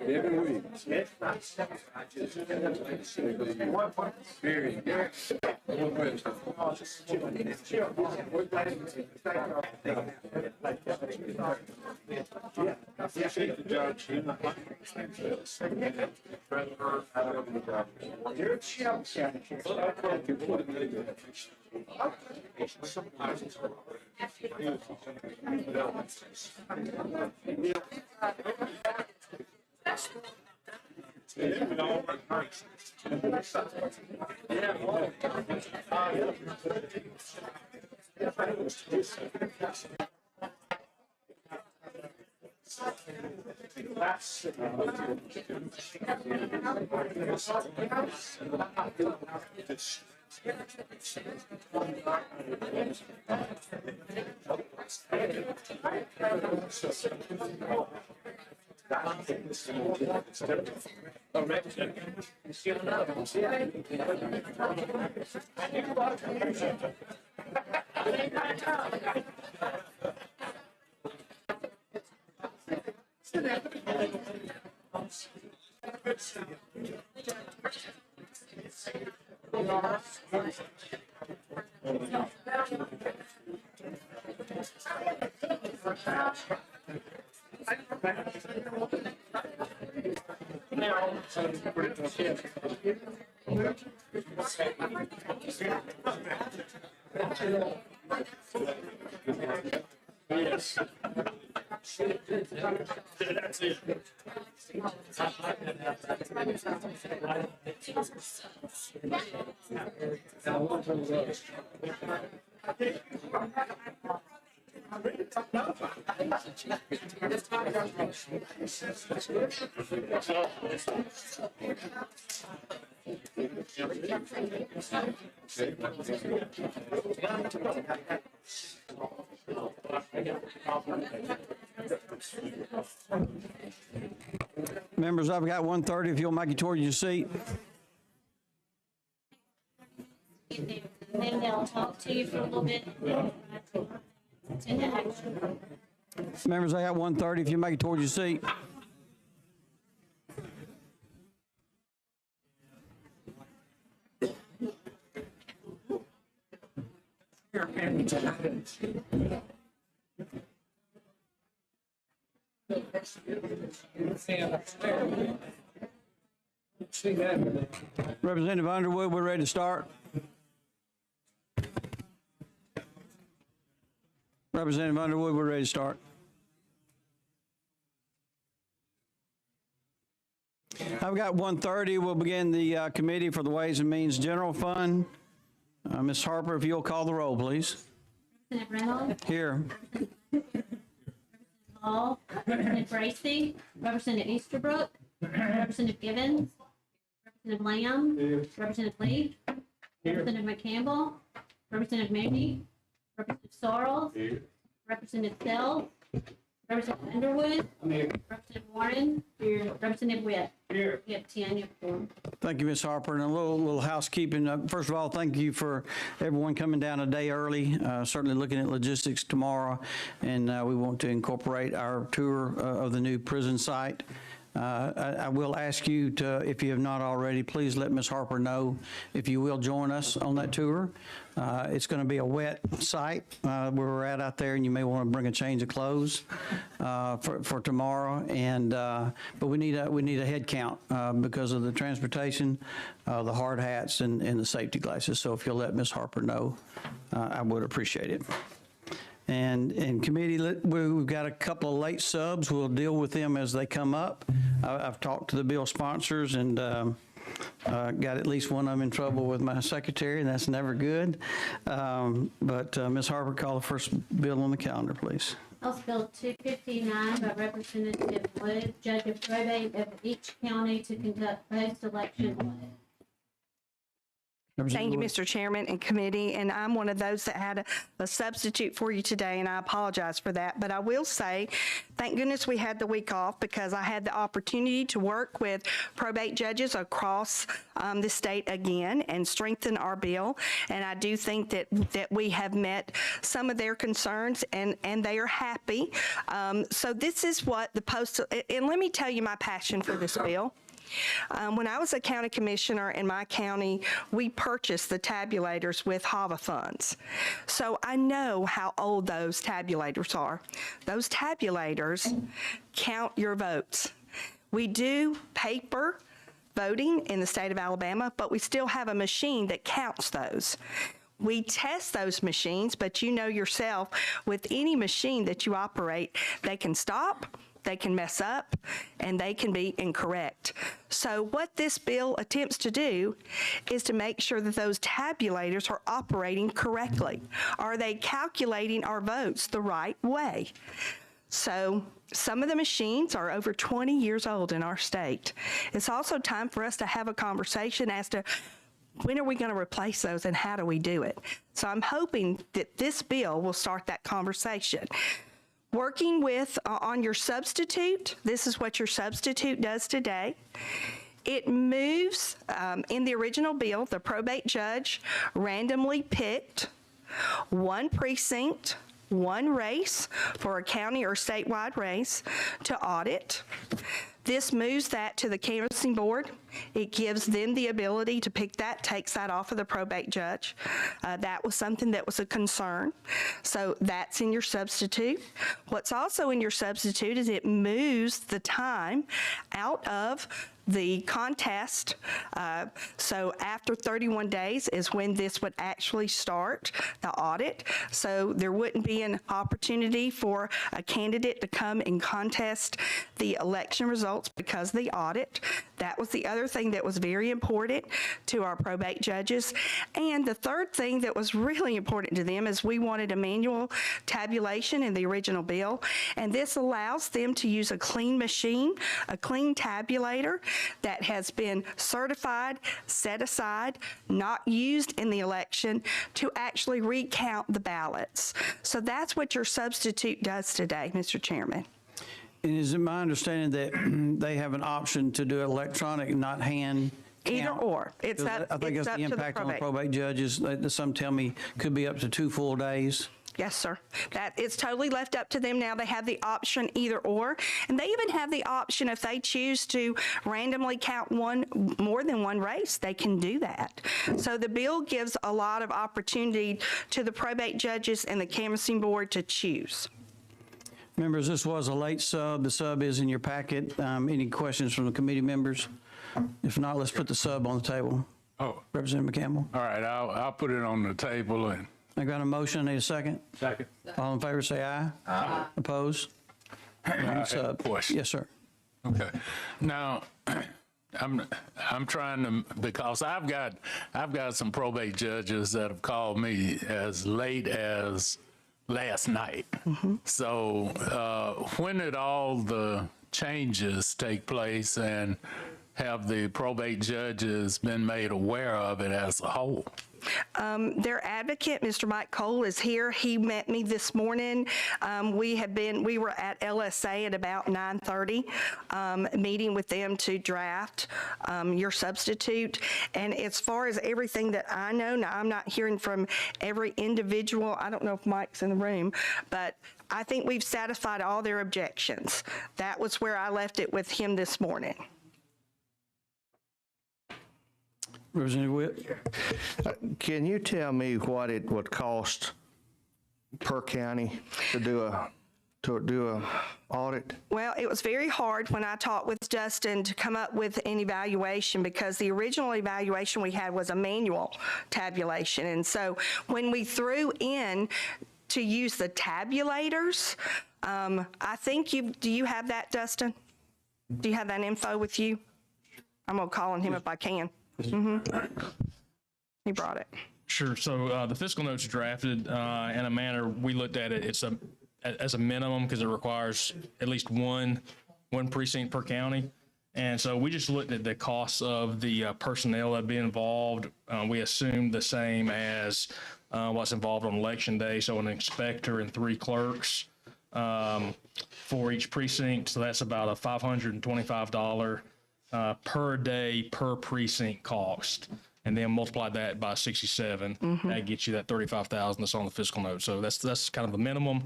Devin Williams. Appreciate the job. Yes. That's it. Members, I've got 1:30. If you'll make it toward your seat. Then they'll talk to you for a little bit. Members, I got 1:30. If you make it toward your seat. Representative Underwood, we're ready to start. Representative Underwood, we're ready to start. I've got 1:30. We'll begin the Committee for the Ways and Means General Fund. Ms. Harper, if you'll call the roll, please. Representative Reynolds, Here. Hall, Representative Bracy, Representative Easterbrook, Representative Givens, Representative Lamb, Representative Lee, Representative McCampbell, Representative Mooney, Representative Sorrells, Representative Sells, Representative Underwood, Representative Warren, Representative Witt. Here. You have Tanya for him. Thank you, Ms. Harper. And a little housekeeping. First of all, thank you for everyone coming down a day early, certainly looking at logistics tomorrow. And we want to incorporate our tour of the new prison site. I will ask you to, if you have not already, please let Ms. Harper know if you will join us on that tour. It's going to be a wet site where we're at out there, and you may want to bring a change of clothes for tomorrow. And but we need a head count because of the transportation, the hard hats, and the safety glasses. So if you'll let Ms. Harper know, I would appreciate it. And in committee, we've got a couple of late subs. We'll deal with them as they come up. I've talked to the bill sponsors and got at least one of them in trouble with my secretary, and that's never good. But Ms. Harper, call the first bill on the calendar, please. House Bill 259 by Representative Wood, Judge of Probate of each county to conduct post-election audit. Thank you, Mr. Chairman and committee, and I'm one of those that had a substitute for you today, and I apologize for that. But I will say, thank goodness we had the week off because I had the opportunity to work with probate judges across the state again and strengthen our bill. And I do think that we have met some of their concerns, and they are happy. So this is what the and let me tell you my passion for this bill. When I was a county commissioner in my county, we purchased the tabulators with HAVA funds. So I know how old those tabulators are. Those tabulators count your votes. We do paper voting in the state of Alabama, but we still have a machine that counts those. We test those machines, but you know yourself, with any machine that you operate, they can stop, they can mess up, and they can be incorrect. So what this bill attempts to do is to make sure that those tabulators are operating correctly. Are they calculating our votes the right way? So some of the machines are over 20 years old in our state. It's also time for us to have a conversation as to when are we going to replace those and how do we do it? So I'm hoping that this bill will start that conversation. Working with on your substitute, this is what your substitute does today. It moves, in the original bill, the probate judge randomly picked one precinct, one race for a county or statewide race to audit. This moves that to the canvassing board. It gives them the ability to pick that, takes that off of the probate judge. That was something that was a concern. So that's in your substitute. What's also in your substitute is it moves the time out of the contest. So after 31 days is when this would actually start, the audit. So there wouldn't be an opportunity for a candidate to come and contest the election results because of the audit. That was the other thing that was very important to our probate judges. And the third thing that was really important to them is we wanted a manual tabulation in the original bill. And this allows them to use a clean machine, a clean tabulator that has been certified, set aside, not used in the election to actually recount the ballots. So that's what your substitute does today, Mr. Chairman. And is it my understanding that they have an option to do electronic, not hand count? Either or. It's up, I think it's that's up the to the impact on the probate. probate judges. Some tell me could be up to 2 full days. Yes, sir. That it's totally left up to them now. They have the option either or, and they even have the option if they choose to randomly count more than one race, they can do that. So the bill gives a lot of opportunity to the probate judges and the canvassing board to choose. Members, this was a late sub. The sub is in your packet. Any questions from the committee members? If not, let's put the sub on the table. Oh, Representative McCampbell. all right, I'll put it on the table and. I got a motion. Need a second? Second. All in favor, say aye. Aye. Opposed? I have a Sub. question. Yes, sir. Okay. Now, I'm trying to, because I've got some probate judges that have called me as late as last night. So when did all the changes take place, and have the probate judges been made aware of it as a whole? Their advocate, Mr. Mike Cole, is here. He met me this morning. We were at LSA at about 9:30, meeting with them to draft your substitute. And as far as everything that I know, now I'm not hearing from every individual. I don't know if Mike's in the room, but I think we've satisfied all their objections. That was where I left it with him this morning. Representative Witt? Can you tell me what it would cost per county to do a audit? Well, it was very hard when I talked with Justin to come up with an evaluation because the original evaluation we had was a manual tabulation. And so when we threw in to use the tabulators, I think do you have that, Dustin? Do you have that info with you? I'm going to call on him if I can. He brought it. Sure. So the fiscal note's drafted in a manner we looked at it. It's as a minimum because it requires at least one precinct per county, and so we just looked at the costs of the personnel that be involved. We assumed the same as what's involved on election day. So an inspector and 3 clerks for each precinct. So that's about a $525 per day per precinct cost, and then multiply that by 67. That gets you that 35,000 that's on the fiscal note. So that's kind of the minimum.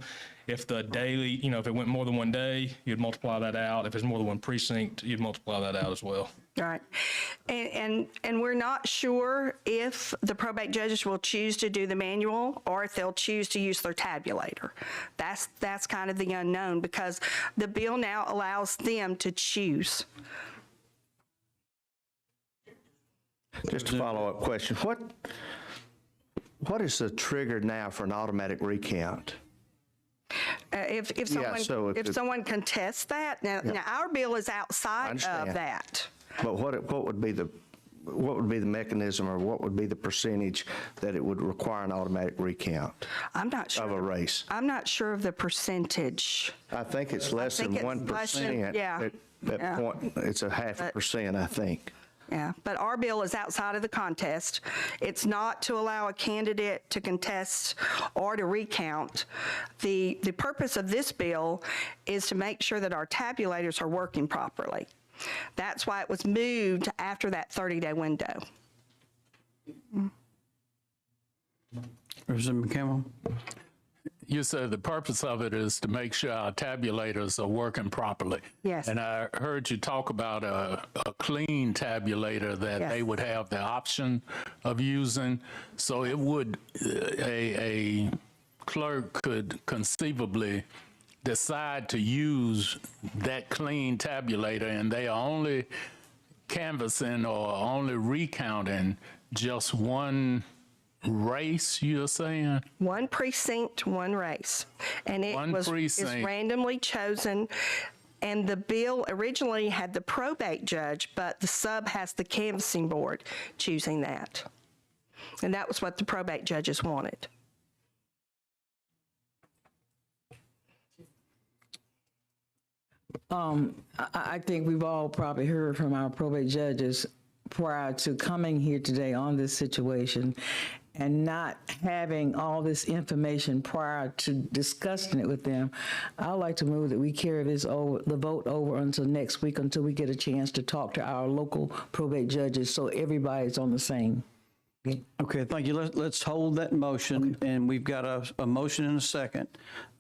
If the daily, if it went more than one day, you'd multiply that out. If it's more than one precinct, you'd multiply that out as well. Right. And we're not sure if the probate judges will choose to do the manual or if they'll choose to use their tabulator. That's kind of the unknown because the bill now allows them to choose. Just a follow-up question. What is the trigger now for an automatic recount? If Yeah, so if someone contests that, now our bill is outside understand. of that. But what would be the mechanism, or what would be the percentage that it would require an automatic recount I'm not sure. of a race? I'm not sure of the percentage. I think it's less think than it's less than- 1%. yeah. That Yeah. point, it's a 0.5%, I think. Yeah, but our bill is outside of the contest. It's not to allow a candidate to contest or to recount. The purpose of this bill is to make sure that our tabulators are working properly. That's why it was moved after that 30-day window. Representative McCampbell? You said the purpose of it is to make sure our tabulators are working properly. Yes. And I heard you talk about a clean tabulator that Yes. they would have the option of using. So it would, a clerk could conceivably decide to use that clean tabulator, and they are only canvassing or only recounting just one race, you're saying? One precinct, one race. And it One is precinct. randomly chosen. And the bill originally had the probate judge, but the sub has the canvassing board choosing that. And that was what the probate judges wanted. I think we've all probably heard from our probate judges prior to coming here today on this situation and not having all this information prior to discussing it with them. I'd like to move that we carry the vote over until next week, until we get a chance to talk to our local probate judges so everybody's on the same. Okay, thank you. Let's hold that motion, and we've got a motion and a second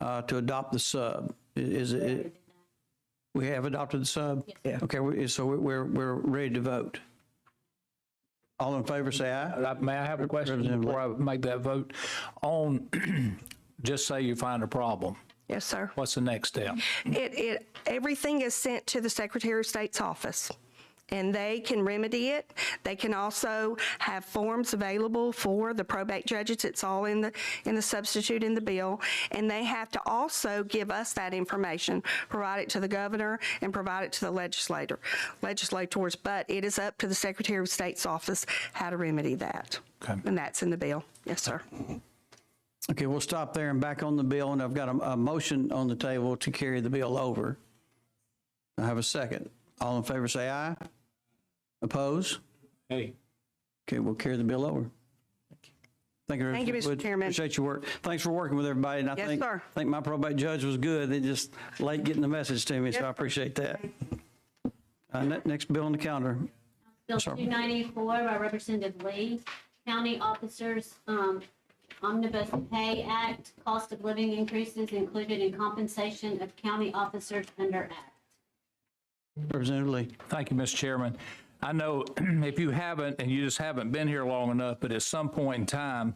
to adopt the sub. Is it? We have adopted the sub? Yeah. Okay, so we're ready to vote. All in favor, say aye. May I have a question Representative before I make that vote? On, just say you find a problem. Yes, sir. What's the next step? Everything is sent to the Secretary of State's office, and they can remedy it. They can also have forms available for the probate judges. It's all in the substitute in the bill, and they have to also give us that information, provide it to the governor, and provide it to the legislators. But it is up to the Secretary of State's office how to remedy that. Okay. And that's in the bill. Yes, sir. Okay, we'll stop there and back on the bill, and I've got a motion on the table to carry the bill over. I have a second. All in favor, say aye. Oppose? Hey. Okay, we'll carry the bill over. Thank you, Thank you, Mr. Wood. Chairman. Appreciate your work. Thanks for working with everybody. And I Yes, think, sir. I think my probate judge was good. They just late getting the message to me, so I appreciate that. Next bill on the calendar. Bill Sir. 294 by Representative Lee, County Officers Omnibus Pay Act, cost of living increases included in compensation of county officers under Act. Representative Lee. Thank you, Mr. Chairman. I know if you haven't, and you just haven't been here long enough, but at some point in time,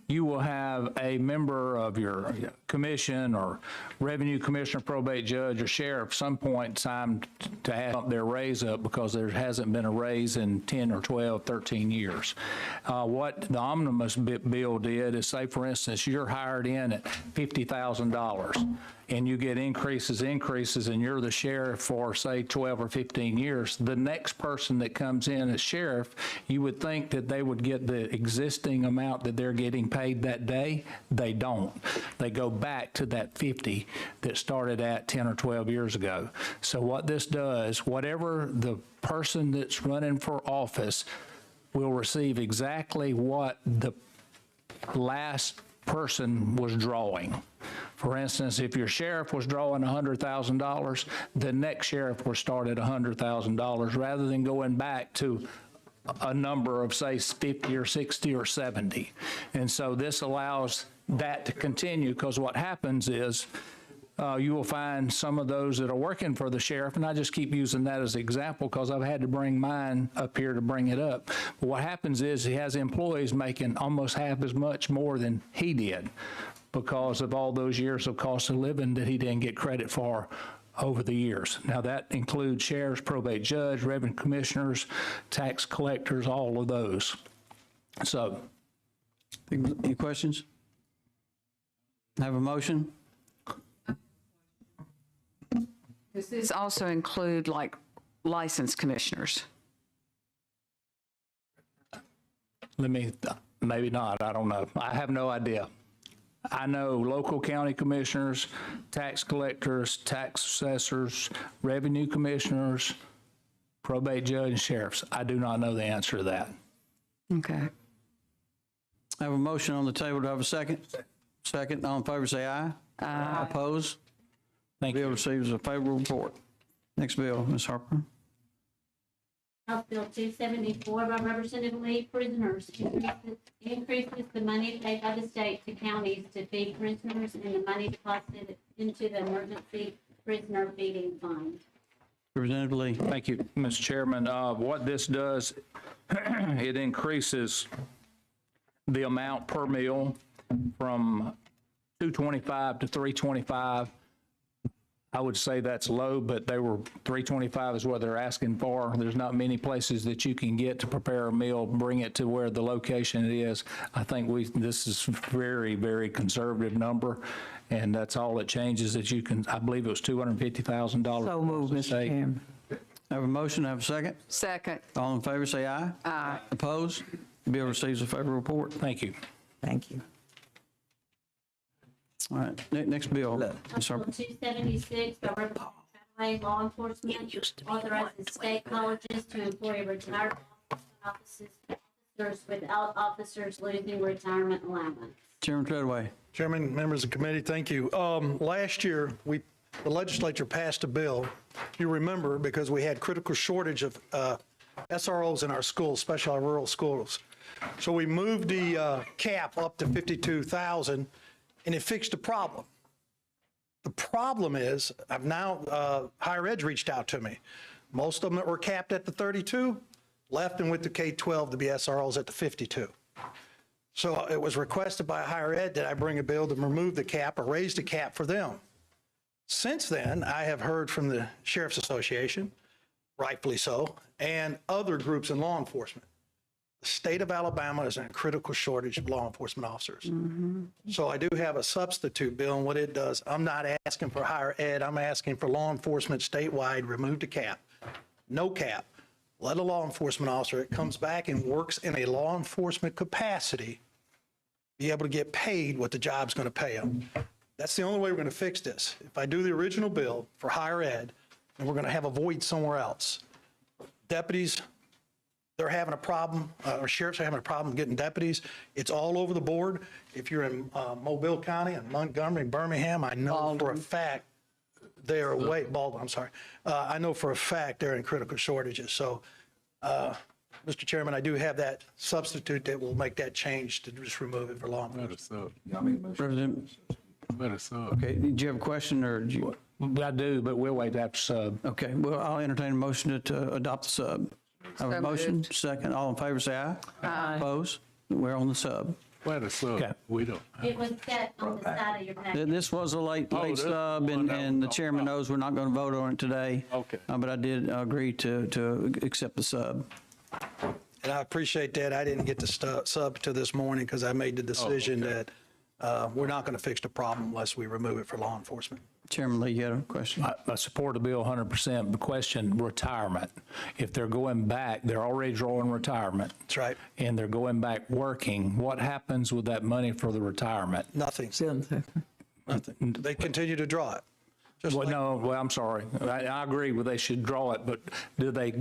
you will have a member of your commission or revenue commissioner, probate judge, or sheriff some point in time to ask their raise up because there hasn't been a raise in 10 or 12, 13 years. What the omnibus bill did is say, for instance, you're hired in at $50,000 and you get increases, and you're the sheriff for, say, 12 or 15 years. The next person that comes in as sheriff, you would think that they would get the existing amount that they're getting paid that day. They don't. They go back to that 50 that started at 10 or 12 years ago. So what this does, whatever the person that's running for office will receive exactly what the last person was drawing. For instance, if your sheriff was drawing $100,000, the next sheriff will start at $100,000 rather than going back to a number of, say, 50 or 60 or 70. And so this allows that to continue, because what happens is you will find some of those that are working for the sheriff, and I just keep using that as an example because I've had to bring mine up here to bring it up. But what happens is he has employees making almost half as much more than he did because of all those years of cost of living that he didn't get credit for over the years. Now that includes sheriffs, probate judge, revenue commissioners, tax collectors, all of those. So. Any questions? Have a motion? Does this also include like licensed commissioners? Maybe not, I don't know. I have no idea. I know local county commissioners, tax collectors, tax assessors, revenue commissioners, probate judge, and sheriffs. I do not know the answer to that. Okay. I have a motion on the table. Do I have a second? Second. All in favor, say aye. Aye. Opposed? Thank Bill you. receives a favorable report. Next bill, Ms. Harper. House Bill 274 by Representative Lee, prisoners, increases the money paid by the state to counties to feed prisoners and the money deposited into the emergency prisoner feeding fund. Representative Lee. Thank you, Mr. Chairman. What this does, it increases the amount per meal from $2.25 to $3.25. I would say that's low, but they were $3.25 is what they're asking for. There's not many places that you can get to prepare a meal, bring it to where the location it is. I think this is very, very conservative number, and that's all it changes that you can. I believe it was $250,000. So moved, Mr. Chairman. I have a motion. I have a second. Second. All in favor, say aye. Aye. Opposed? Bill receives a favorable report. Thank you. Thank you. All right, next bill, Ms. House Bill Harper. 276 by Representative Chataway, law enforcement, authorizes state colleges to employ retired law enforcement officers without officers losing retirement allowance. Chairman Treadway. Chairman, members of the committee, thank you. Last year, the legislature passed a bill, you remember, because we had critical shortage of SROs in our schools, especially our rural schools. So we moved the cap up to 52,000, and it fixed the problem. The problem is, I've now, higher ed's reached out to me. Most of them that were capped at the 32 left and went to K-12 to be SROs at the 52. So it was requested by higher ed that I bring a bill to remove the cap or raise the cap for them. Since then, I have heard from the Sheriff's Association, rightfully so, and other groups in law enforcement. The state of Alabama is in a critical shortage of law enforcement officers. So I do have a substitute bill, and what it does, I'm not asking for higher ed, I'm asking for law enforcement statewide, remove the cap. No cap. Let a law enforcement officer that comes back and works in a law enforcement capacity be able to get paid what the job's going to pay them. That's the only way we're going to fix this. If I do the original bill for higher ed, then we're going to have a void somewhere else. Deputies, they're having a problem, or sheriffs are having a problem getting deputies. It's all over the board. If you're in Mobile County and Montgomery, Birmingham, I know for a fact they're Baldwin, I'm sorry. I know for a fact they're in critical shortages. So, Mr. Chairman, I do have that substitute that will make that change to just remove it for law enforcement. Representative, Better sub. okay, did you have a question or did you? I do, but we'll wait after sub. Okay, well, I'll entertain a motion to adopt the sub. I have a So motion, moved. second. All in favor, say aye. Aye. Opposed? We're on the sub. Better sub. Okay. We don't. It was set on the side of your packet. This was a late this sub, one that and the was- chairman knows we're not going to vote on it today. Okay. But I did agree to accept the sub. And I appreciate that. I didn't get the sub to this morning because I made the decision that we're not going to fix the problem unless we remove it for law enforcement. Chairman Lee, you had a question? I support the bill 100%. The question, retirement. If they're going back, they're already drawing retirement. That's right. And they're going back working, what happens with that money for the retirement? Nothing, Still, nothing. They continue to draw it. Just Well, like- no, well, I'm sorry. I agree with they should draw it, but do they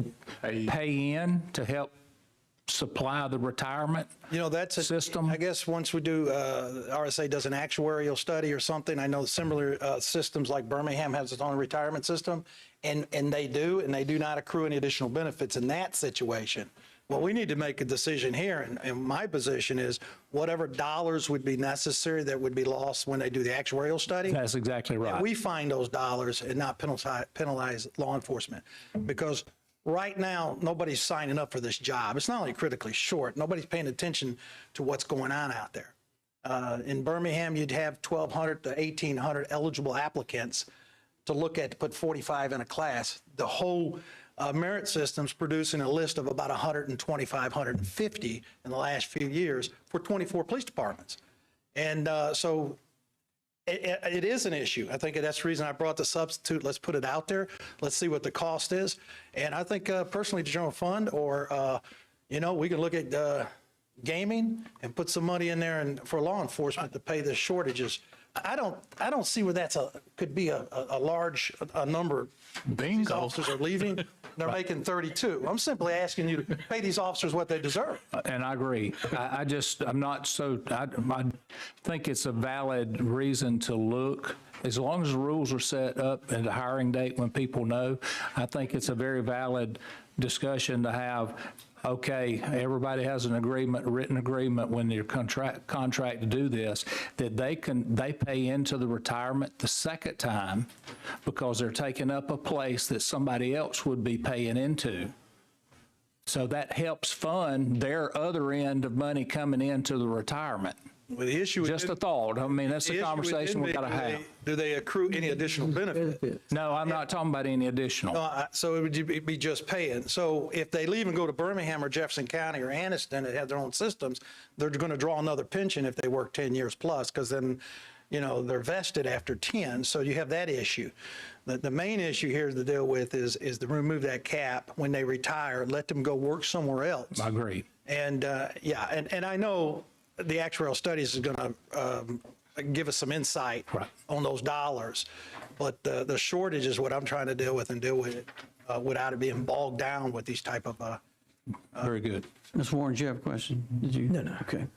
pay in to help supply the retirement? You know, that's a System? I guess once we do, RSA does an actuarial study or something. I know similar systems like Birmingham has its own retirement system, and they do not accrue any additional benefits in that situation. Well, we need to make a decision here, and my position is whatever dollars would be necessary that would be lost when they do the actuarial study. That's exactly right. We find those dollars and not penalize law enforcement. Because right now, nobody's signing up for this job. It's not only critically short, nobody's paying attention to what's going on out there. In Birmingham, you'd have 1,200 to 1,800 eligible applicants to look at to put 45 in a class. The whole merit system's producing a list of about 125, 150 in the last few years for 24 police departments. And so it is an issue. I think that's the reason I brought the substitute. Let's put it out there. Let's see what the cost is. And I think personally, the general fund or, we can look at gaming and put some money in there and for law enforcement to pay the shortages. I don't see where could be a large number. These Bingo. officers are leaving. They're making 32. I'm simply asking you to pay these officers what they deserve. And I agree. I think it's a valid reason to look. As long as the rules are set up and the hiring date when people know, I think it's a very valid discussion to have. Okay, everybody has an agreement, a written agreement when they're contract to do this, that they pay into the retirement the second time because they're taking up a place that somebody else would be paying into. So that helps fund their other end of money coming into the retirement. Well, the issue Just a thought. I mean, that's the a issue conversation would we then got to be, have. do they accrue any additional benefit? No, I'm not talking about any additional. So it would be just paying. So if they leave and go to Birmingham or Jefferson County or Anniston that have their own systems, they're going to draw another pension if they work 10 years plus, because then, they're vested after 10. So you have that issue. The main issue here to deal with is to remove that cap when they retire, let them go work somewhere else. I agree. And and I know the actuarial studies is going to give us some insight on those dollars, but the shortage is what I'm trying to deal with it without it being bogged down with these type of. Very good. Ms. Warren, do you have a question? Did you? No. Okay.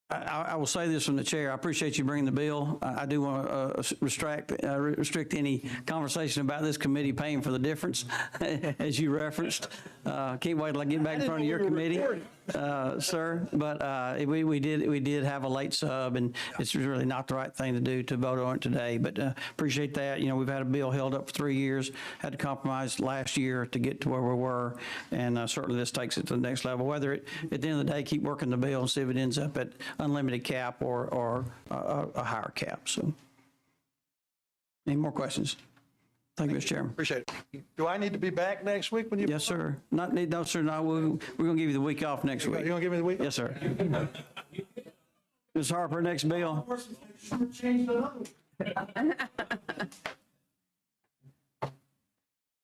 I will say this from the chair. I appreciate you bringing the bill. I do want to restrict any conversation about this committee paying for the difference, as you referenced. Can't wait till I get back in front of your committee, sir. But we did have a late sub, and it's really not the right thing to do to vote on it today. But appreciate that. We've had a bill held up for 3 years, had to compromise last year to get to where we were, and certainly this takes it to the next level. Whether at the end of the day, keep working the bill and see if it ends up at unlimited cap or a higher cap. So, any more questions? Thank you, Mr. Chairman. Appreciate it. Do I need to be back next week when you? Yes, sir. No, sir. No, we're going to give you the week off next week. You going to give me the week? Yes, sir. Ms. Harper, next bill.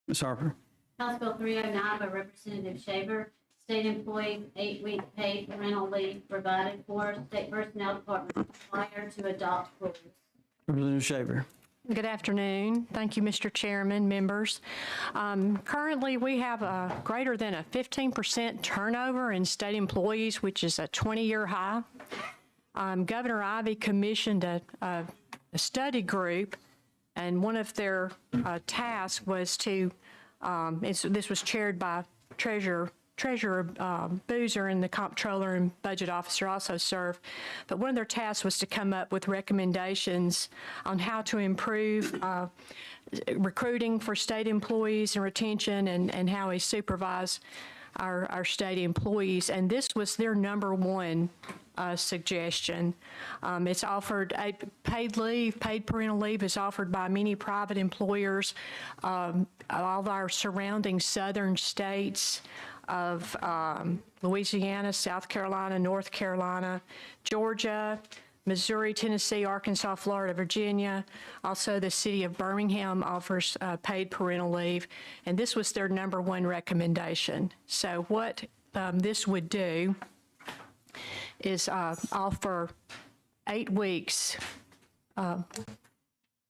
Ms. Harper. House Bill 309 by Representative Shaver, state employees 8-week paid parental leave provided for state personnel department required to adopt rules. Representative Shaver. Good afternoon. Thank you, Mr. Chairman, members. Currently, we have a greater than a 15% turnover in state employees, which is a 20-year high. Governor Ivey commissioned a study group, and one of their tasks was to, this was chaired by Treasurer Boozer, and the comptroller and budget officer also serve. But one of their tasks was to come up with recommendations on how to improve recruiting for state employees and retention, and how we supervise our state employees. And this was their number one suggestion. It's offered paid leave, paid parental leave is offered by many private employers. All of our surrounding southern states of Louisiana, South Carolina, North Carolina, Georgia, Missouri, Tennessee, Arkansas, Florida, Virginia. Also, the city of Birmingham offers paid parental leave, and this was their number one recommendation. So what this would do is offer 8 weeks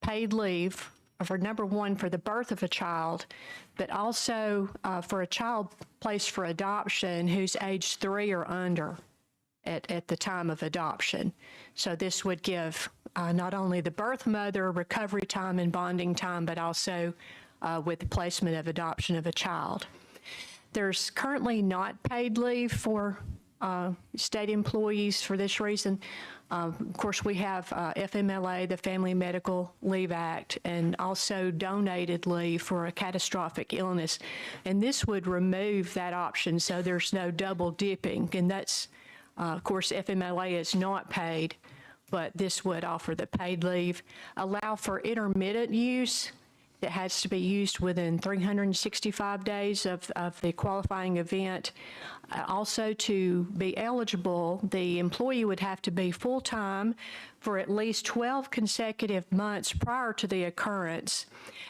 paid leave for number one, for the birth of a child, but also for a child placed for adoption who's age 3 or under at the time of adoption. So this would give not only the birth mother recovery time and bonding time, but also with the placement of adoption of a child. There's currently not paid leave for state employees for this reason. Of course, we have FMLA, the Family Medical Leave Act, and also donated leave for a catastrophic illness. And this would remove that option, so there's no double dipping. And that's, of course, FMLA is not paid, but this would offer the paid leave, allow for intermittent use that has to be used within 365 days of the qualifying event. Also, to be eligible, the employee would have to be full-time for at least 12 consecutive months prior to the occurrence,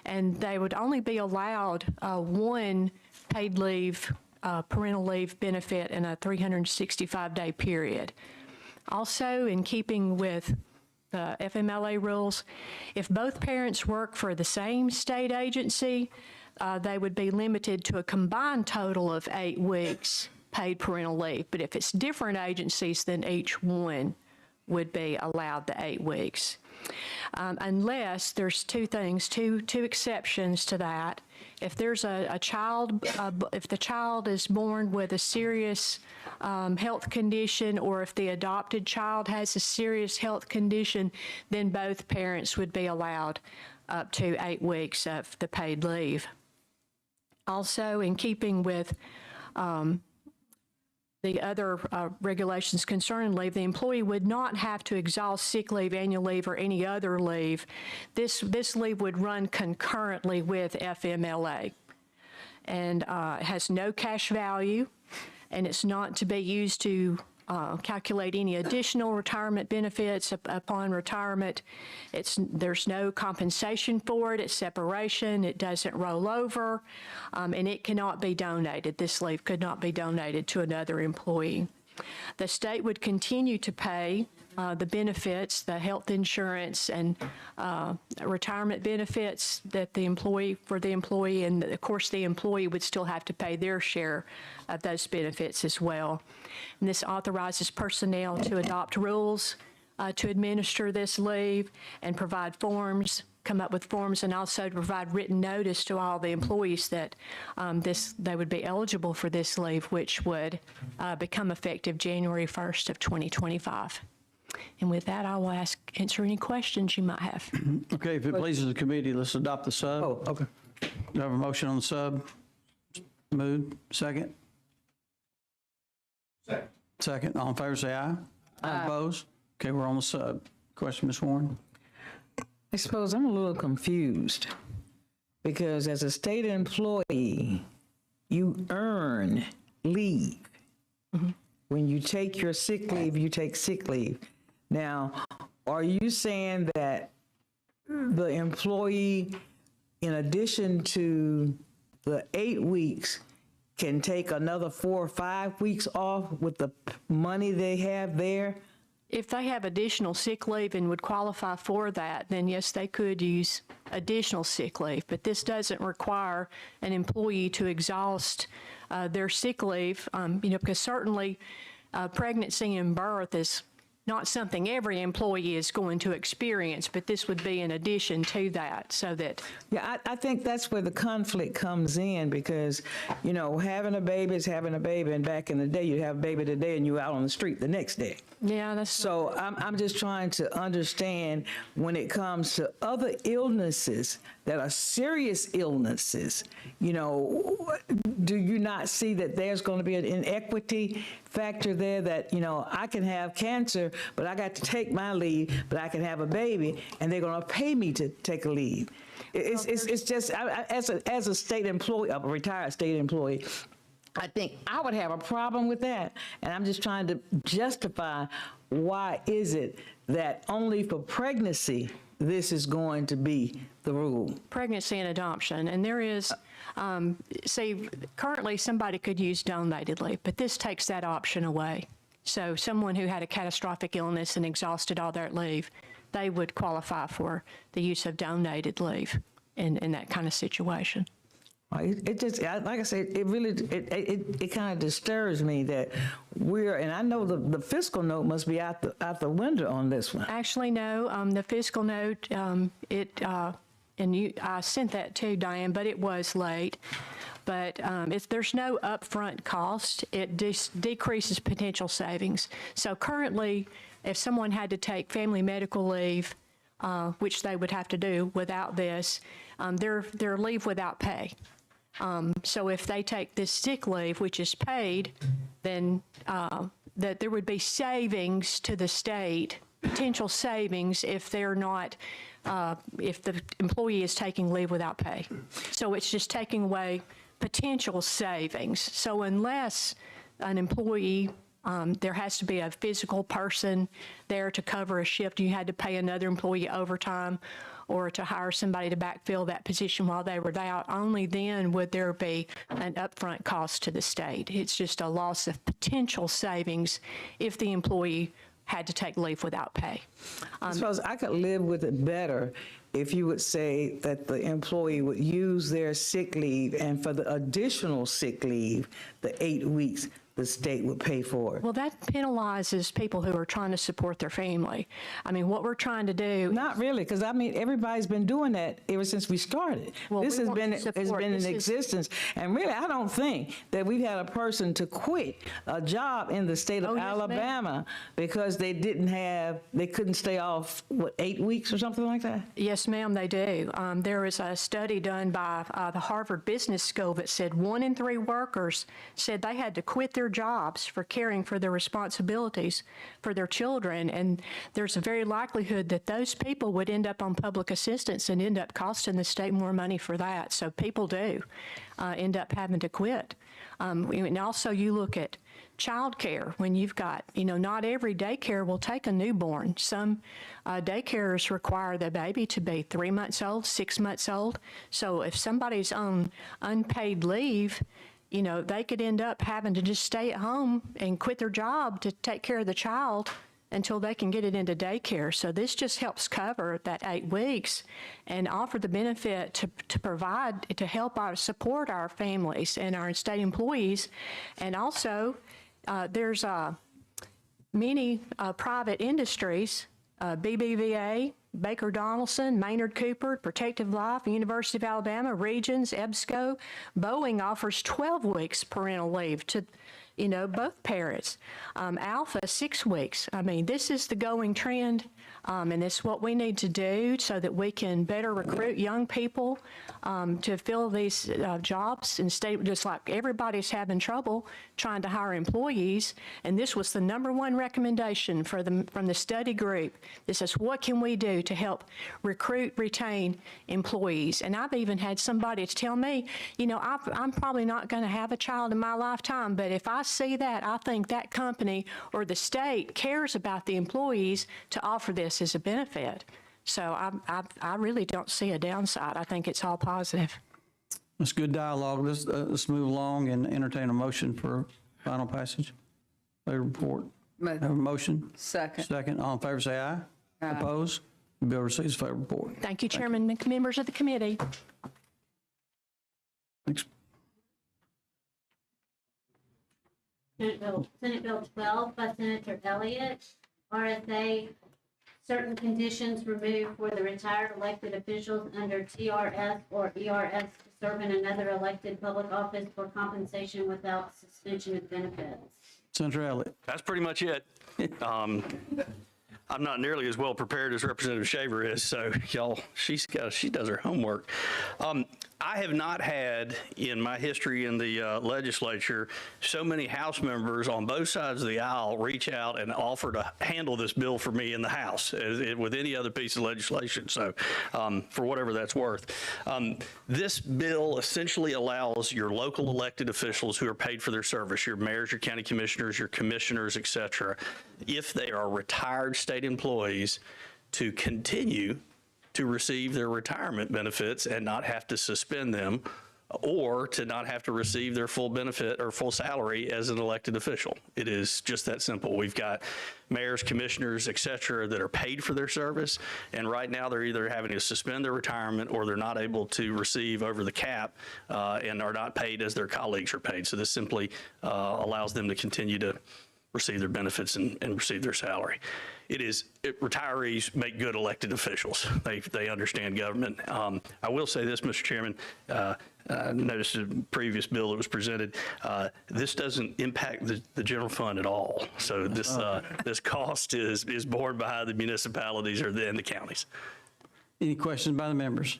and they would only be allowed one paid leave, parental leave benefit in a 365-day period. Also, in keeping with the FMLA rules, if both parents work for the same state agency, they would be limited to a combined total of 8 weeks paid parental leave. But if it's different agencies, then each one would be allowed the 8 weeks. Unless there's two exceptions to that. If there's a child, if the child is born with a serious health condition, or if the adopted child has a serious health condition, then both parents would be allowed up to 8 weeks of the paid leave. Also, in keeping with the other regulations concerning leave, the employee would not have to exhaust sick leave, annual leave, or any other leave. This leave would run concurrently with FMLA, and it has no cash value, and it's not to be used to calculate any additional retirement benefits upon retirement. There's no compensation for it. It's separation. It doesn't roll over, and it cannot be donated. This leave could not be donated to another employee. The state would continue to pay the benefits, the health insurance and retirement benefits that the employee, and of course the employee would still have to pay their share of those benefits as well. And this authorizes personnel to adopt rules to administer this leave and provide forms, come up with forms, and also to provide written notice to all the employees that they would be eligible for this leave, which would become effective January 1st of 2025. And with that, I will answer any questions you might have. Okay, if it pleases the committee, let's adopt the sub. Oh, okay. Do you have a motion on the sub? Moved. Second? Second. All in favor, say aye. Aye. Opposed? Okay, we're on the sub. Question, Ms. Warren? I suppose I'm a little confused, because as a state employee, you earn leave. Mm-hmm. When you take your sick leave, you take sick leave. Now, are you saying that the employee, in addition to the 8 weeks, can take another 4 or 5 weeks off with the money they have there If they have additional sick leave and would qualify for that, then yes, they could use additional sick leave. But this doesn't require an employee to exhaust their sick leave, because certainly pregnancy and birth is not something every employee is going to experience, but this would be in addition to that, so that. Yeah, I think that's where the conflict comes in, because, having a baby is having a baby, and back in the day, you have a baby today and you're out on the street the next day. Yeah, that's. So I'm just trying to understand when it comes to other illnesses that are serious illnesses, do you not see that there's going to be an inequity factor there that, I can have cancer, but I got to take my leave, but I can have a baby and they're going to pay me to take a leave. It's just, as a state employee, a retired state employee, I think I would have a problem with that. And I'm just trying to justify why is it that only for pregnancy this is going to be the rule. Pregnancy and adoption. And there is, currently somebody could use donated leave, but this takes that option away. So someone who had a catastrophic illness and exhausted all their leave, they would qualify for the use of donated leave in that kind of situation. It just, like I said, it really, it kind of disturbs me that and I know the fiscal note must be out the window on this one. Actually, no, the fiscal note, I sent that to Diane, but it was late. But there's no upfront cost. It decreases potential savings. So currently, if someone had to take family medical leave, which they would have to do without this, they're leave without pay. So if they take this sick leave, which is paid, then that there would be savings to the state, potential savings if they're not, if the employee is taking leave without pay. So it's just taking away potential savings. So unless an employee, there has to be a physical person there to cover a shift, you had to pay another employee overtime, or to hire somebody to backfill that position while they were out, only then would there be an upfront cost to the state. It's just a loss of potential savings if the employee had to take leave without pay. I suppose I could live with it better if you would say that the employee would use their sick leave, and for the additional sick leave, the 8 weeks, the state would pay for it. Well, that penalizes people who are trying to support their family. I mean, what we're trying to do. Not really, because everybody's been doing that ever since we started. Well, this has been in existence, and really, I don't think that we've had a person to quit a job in the state of Alabama because they couldn't stay off 8 weeks or something like that. Yes, ma'am, they do. There is a study done by the Harvard Business School that said 1 in 3 workers said they had to quit their jobs for caring for their responsibilities for their children, and there's a very likelihood that those people would end up on public assistance and end up costing the state more money for that. So people do end up having to quit. And also you look at child care when you've got, not every daycare will take a newborn. Some daycares require the baby to be 3 months old, 6 months old. So if somebody's on unpaid leave, they could end up having to just stay at home and quit their job to take care of the child until they can get it into daycare. So this just helps cover that 8 weeks and offer the benefit to provide, to help support our families and our state employees. And also, there's many private industries, BBVA, Baker Donaldson, Maynard Cooper, Protective Life, University of Alabama, Regions, EBSCO. Boeing offers 12 weeks parental leave to, both parents. Alpha, 6 weeks. I mean, this is the going trend, and it's what we need to do so that we can better recruit young people to fill these jobs and stay, just like everybody's having trouble trying to hire employees. And this was the #1 recommendation from the study group. This is what can we do to help recruit, retain employees. And I've even had somebody to tell me, I'm probably not going to have a child in my lifetime, but if I see that, I think that company or the state cares about the employees to offer this as a benefit. So I really don't see a downside. I think it's all positive. That's good dialogue. Let's move along and entertain a motion for final passage. Report. Move. Have a motion? Second. Second. All in favor, say aye. Aye. Opposed? Bill receives favorable report. Thank you, Chairman and members of the committee. Thanks. Senate Bill 12 by Senator Elliott, RSA, certain conditions removed for the retired elected officials under TRS or ERS to serve in another elected public office for compensation without suspension of benefits. Senator Elliott. That's pretty much it. I'm not nearly as well prepared as Representative Shaver is, so y'all, she does her homework. I have not had in my history in the legislature so many House members on both sides of the aisle reach out and offer to handle this bill for me in the House with any other piece of legislation. So for whatever that's worth. This bill essentially allows your local elected officials who are paid for their service, your mayors, your county commissioners, your commissioners, et cetera, if they are retired state employees, to continue to receive their retirement benefits and not have to suspend them, or to not have to receive their full benefit or full salary as an elected official. It is just that simple. We've got mayors, commissioners, et cetera, that are paid for their service, and right now they're either having to suspend their retirement or they're not able to receive over the cap and are not paid as their colleagues are paid. So this simply allows them to continue to receive their benefits and receive their salary. Retirees make good elected officials. They understand government. I will say this, Mr. Chairman, I noticed a previous bill that was presented. This doesn't impact the general fund at all. So this cost is borne by the municipalities and the counties. Any questions by the members?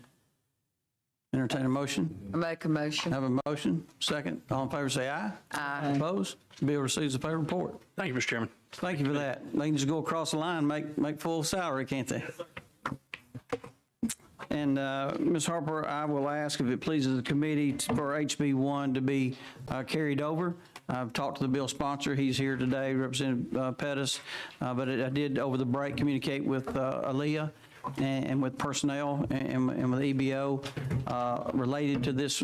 Entertain a motion. Make a motion. Have a motion. Second. All in favor, say aye. Aye. Opposed? Bill receives a favorable report. Thank you, Mr. Chairman. Thank you for that. They can just go across the line, make full salary, can't they? And Ms. Harper, I will ask if it pleases the committee for HB 1 to be carried over. I've talked to the bill sponsor. He's here today, Representative Pettis. But I did, over the break, communicate with Aaliyah and with personnel and with EBO related to this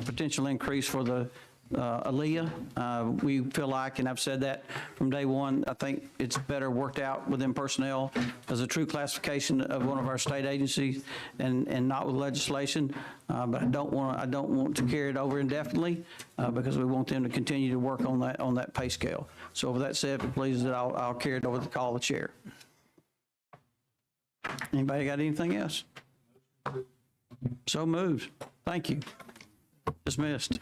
potential increase for the Aaliyah. We feel like, and I've said that from day one, I think it's better worked out within personnel as a true classification of one of our state agencies and not with legislation. But I don't want to carry it over indefinitely because we want them to continue to work on that pay scale. So with that said, if it pleases it, I'll carry it over to call the chair. Anybody got anything else? So moved. Thank you. Dismissed.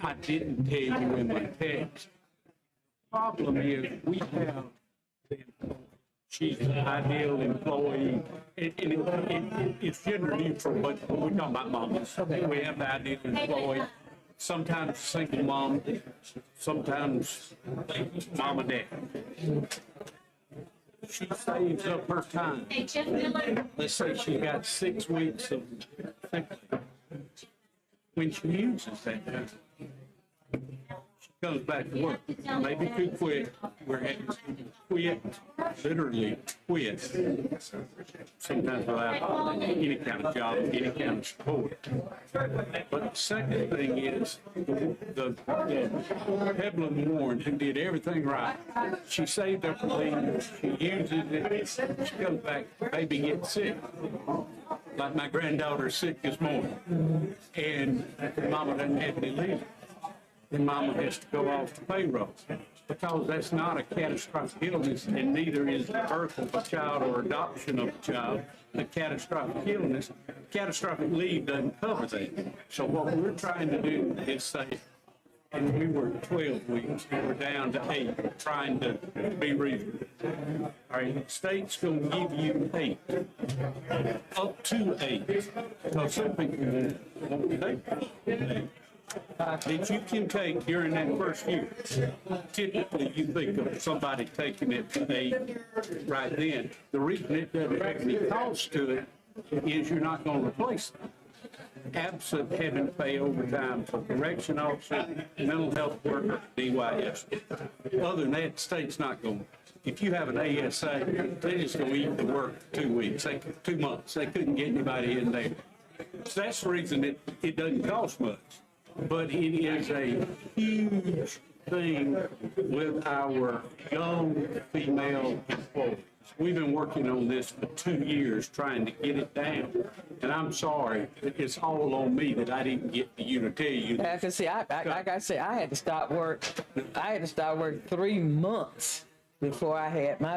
I didn't tell you in my text. Problem is, we have, she's an ideal employee, and it's gender neutral, but we're talking about mamas. We have the ideal employee, sometimes single mom, sometimes mom and dad. She saves up her time. Hey, Jeff Miller. Let's say she got 6 weeks of sick leave. When she uses that time, she comes back to work. Maybe too quick. We're having to quit, literally quit. Sometimes without any kind of job, any kind of support. But the second thing is the Evelyn Warren, who did everything right. She saved up her leave. She uses it. She comes back. Baby gets sick. Like my granddaughter's sick this morning, and mama doesn't have any leave. Then mama has to go off the payroll because that's not a catastrophic illness, and neither is the birth of a child or adoption of a child a catastrophic illness. Catastrophic leave doesn't cover that. So what we're trying to do is say, and we were 12 weeks, and we're down to 8, trying to be reasonable. All right, the state's going to give you 8, up to 8. So some people won't take 8. that you can take during that first year. Typically, you think of somebody taking it to 8 right then. The reason it doesn't have any cost to it is you're not going to replace it. Absent having to pay overtime for correction officer, mental health worker, DYS. Other than that, the state's not going. If you have an ASA, they just go eat the work 2 weeks, 2 months. They couldn't get anybody in there. So that's the reason it doesn't cost much. But it is a huge thing with our young female employees. We've been working on this for 2 years, trying to get it down. And I'm sorry, it's all on me that I didn't get to you to tell you. Yeah, because see, like I said, I had to stop work. I had to stop work 3 months before I had my